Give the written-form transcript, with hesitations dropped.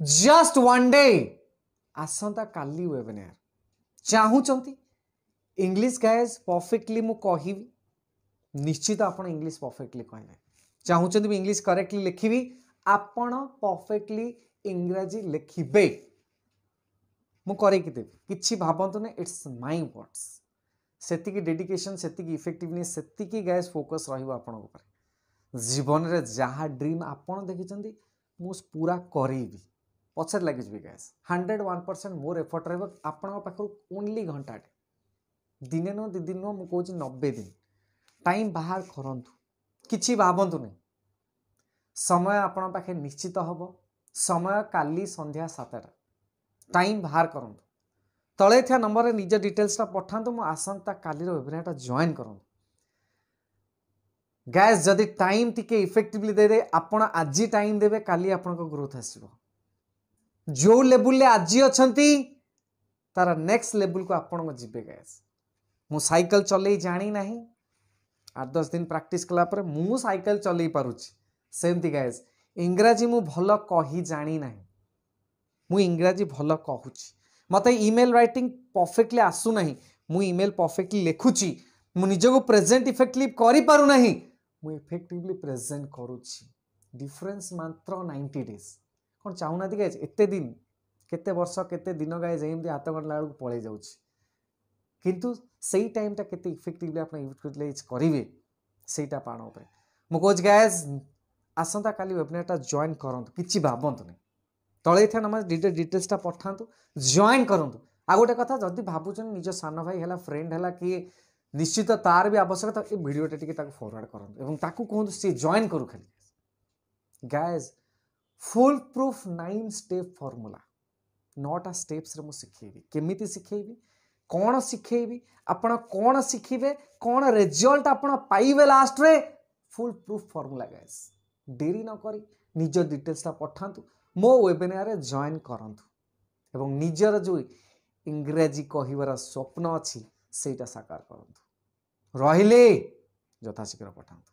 Just one day आसंता काली webinar चाहूँगी English guys perfectly मु कहबी निश्चित आपण इंग्लिश परफेक्टली कहले चाहूँगी भी इंग्लिश करेक्टली लिखी आपण परफेक्टली इंग्राजी लिखिबे मु करके देवी किछि भाबंतु ने इट्स माय वर्ड्स सेतिकी डेडिकेशन सेतिकी इफेक्टिवनेस सेतिकी गाइस फोकस रहिबो आपण ऊपर जीवन रे जहा ड्रीम आपण देखिचंदी मु पूरा करेबी पछर लागि जबी गाइस 101% मोर एफर्ट रहबो आपण पाखरु ओनली घंटाटे दिने नो दि दिन नो मु कहूची 90 दिन टाइम बाहर करंतु किछि भाबंतु नै समय आपण पाखे निश्चित हबो समय काली संध्या 7टा टाइम बाहर करंतु तले थिया नंबर रे निज डिटेल्स पठातु मु आसंता काली वेबिनार जॉइन करंतु गाइस जदि टाइम टिके इफेक्टिवली दे दे आपण आज टाइम देबे काली आपण को ग्रोथ आसीबो जो लेवल ले आज अछंती तार नेक्स्ट लेवल को आपण को जिबे गाइस मु साइकिल चलै जानी नाही 8-10 दिन प्रैक्टिस कला पर मु साइकिल चलै पारुची सेमती गाइस इंग्रजी मु भलो कही जानी नाही मु इंग्रजी भलो कहूची मते ईमेल राइटिंग परफेक्टली आसु नाही मु ईमेल परफेक्टली लिखुची मु निजको प्रेजेंट इफेक्टिवली करि पारु नाही मु इफेक्टिवली प्रेजेंट करूची डिफरेंस मात्र 90 डेज कोन चाहुना दी गाइस एते दिन केते वर्ष केते दिन गाइस एमदी हाथ गण लाडू पळे जाउची किंतु सेही टाइम ता केते इफेक्टिवली आपण यूटिलाइज करिवे सेटा पाण ऊपर मु कोच गाइस आसंता काली वेबिनार जॉइन करंतु किछि भाबंतु नै तले था नम डिटेल्स पठातु जॉइन करंतु आ गोटे कथा जदि भावुन निज सान भाई है फ्रेंड है कि निश्चित तार भी आवश्यकता ये भिडियोटा टी फरवर्ड करंतु एवं ताकू कहतु सी जॉइन करू खाली guys full proof 9 step formula 9टा स्टेप्स रे मु सिखेबी केमिति सिखेबी कौन सिखेबी आपण कौन शिखिबे कौन रिजल्ट आपण पाइबे लास्ट रे फुल प्रूफ फॉर्मूला गाइस देरी न करी निज डिटेल्स पठातु मो वेबिनार रे जॉइन करंतु एवं निजर जो इंग्रजी कहिबार स्वप्न अछि सेटा साकार करंतु रहिले यथाशीघ्र पठातु।